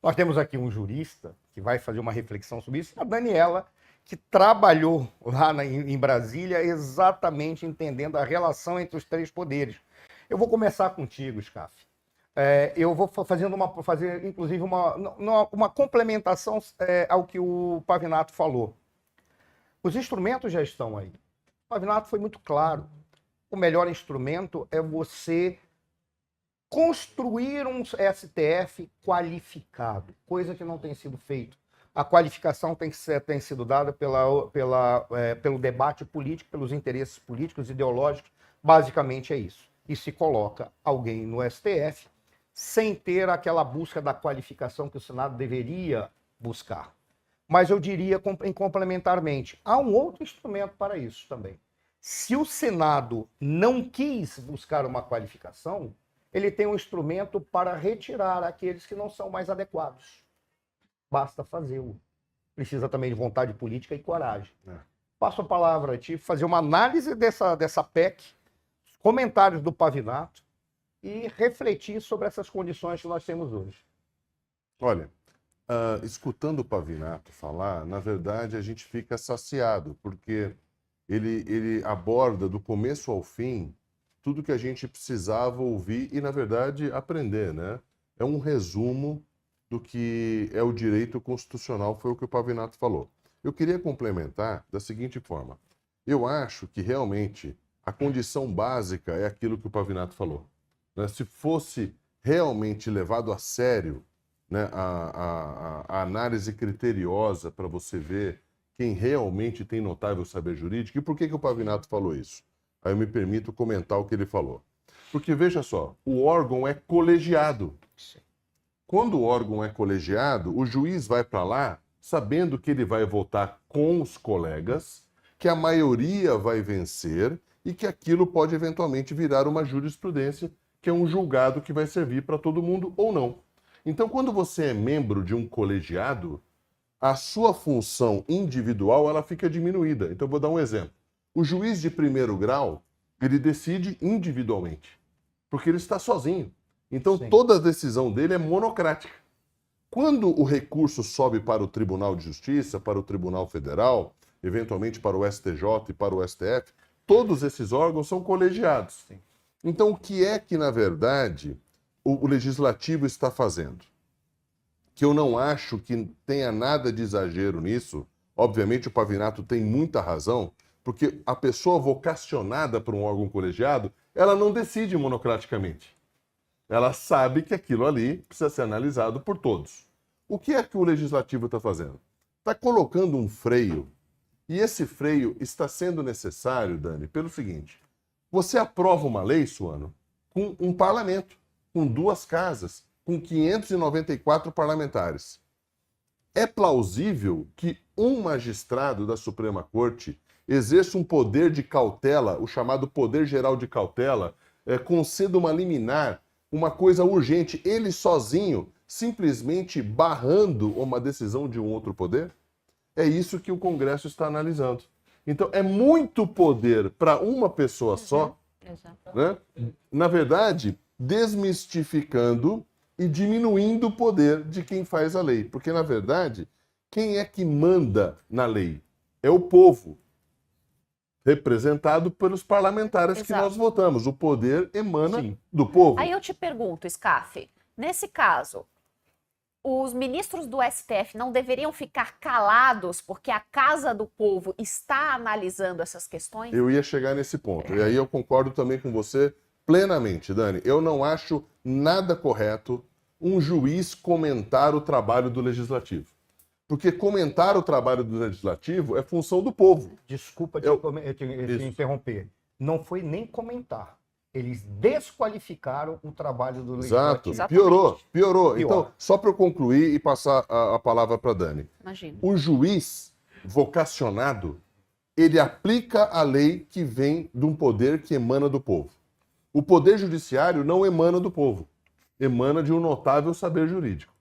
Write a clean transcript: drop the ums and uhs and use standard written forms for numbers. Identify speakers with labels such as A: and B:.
A: Nós temos aqui um jurista que vai fazer uma reflexão sobre isso, a Daniela, que trabalhou lá em Brasília exatamente entendendo a relação entre os três poderes. Eu vou começar contigo, Scaff. Eu vou fazer inclusive, uma complementação ao que o Pavinato falou. Os instrumentos já estão aí. O Pavinato foi muito claro. O melhor instrumento é você construir um STF qualificado, coisa que não tem sido feita. A qualificação tem sido dada pelo debate político, pelos interesses políticos, ideológicos. Basicamente é isso. E se coloca alguém no STF sem ter aquela busca da qualificação que o Senado deveria buscar. Mas eu diria, complementarmente, há um outro instrumento para isso também. Se o Senado não quis buscar uma qualificação, ele tem um instrumento para retirar aqueles que não são mais adequados. Basta fazê-lo. Precisa também de vontade política e coragem. Passo a palavra a ti, fazer uma análise dessa PEC, comentários do Pavinato e refletir sobre essas condições que nós temos hoje.
B: Olha, escutando o Pavinato falar, na verdade a gente fica saciado, porque ele aborda do começo ao fim tudo que a gente precisava ouvir e, na verdade, aprender, né? É um resumo do que é o direito constitucional, foi o que o Pavinato falou. Eu queria complementar da seguinte forma. Eu acho que, realmente, a condição básica é aquilo que o Pavinato falou. Né? Se fosse realmente levado a sério, né, a análise criteriosa para você ver quem realmente tem notável saber jurídico, e por que o Pavinato falou isso? Aí eu me permito comentar o que ele falou. Porque, veja só, o órgão é colegiado. Quando o órgão é colegiado, o juiz vai para lá sabendo que ele vai votar com os colegas, que a maioria vai vencer e que aquilo pode eventualmente virar uma jurisprudência, que é um julgado que vai servir para todo mundo ou não. Então, quando você é membro de um colegiado, a sua função individual ela fica diminuída. Então, eu vou dar um exemplo. O juiz de primeiro grau, ele decide individualmente, porque ele está sozinho. Então,
A: Sim.
B: Toda a decisão dele é monocrática. Quando o recurso sobe para o Tribunal de Justiça, para o Tribunal Federal, eventualmente para o STJ e para o STF, todos esses órgãos são colegiados.
A: Sim.
B: Então, o que é que, na verdade, o Legislativo está fazendo? Que eu não acho que tenha nada de exagero nisso. Obviamente, o Pavinato tem muita razão, porque a pessoa vocacionada para um órgão colegiado, ela não decide monocraticamente. Ela sabe que aquilo ali precisa ser analisado por todos. O que é que o Legislativo está fazendo? Está colocando um freio, e esse freio está sendo necessário, Dani, pelo seguinte: você aprova uma lei, Suano, com um parlamento, com duas casas, com 594 parlamentares. É plausível que um magistrado da Suprema Corte exerça um poder de cautela, o chamado poder geral de cautela, conceda uma liminar, uma coisa urgente, ele sozinho, simplesmente barrando uma decisão de um outro poder? É isso que o Congresso está analisando. Então, é muito poder para uma pessoa só, né? Na verdade, desmistificando e diminuindo o poder de quem faz a lei. Porque, na verdade, quem é que manda na lei? É o povo, representado pelos parlamentares que nós votamos. O poder emana do povo.
C: Aí eu te pergunto, Scaff, nesse caso, os ministros do STF não deveriam ficar calados porque a Casa do Povo está analisando essas questões?
B: Eu ia chegar nesse ponto. E aí eu concordo também com você plenamente, Dani. Eu não acho nada correto um juiz comentar o trabalho do Legislativo. Porque comentar o trabalho do Legislativo é função do povo.
A: Desculpa te interromper. Não foi nem comentar. Eles desqualificaram o trabalho do Legislativo.
B: Exato. Piorou.
A: Pior.
B: Então, só para eu concluir e passar a palavra para a Dani.
C: Imagina.
B: O juiz vocacionado, ele aplica a lei que vem de um poder que emana do povo. O poder judiciário não emana do povo. Emana de um notável saber jurídico.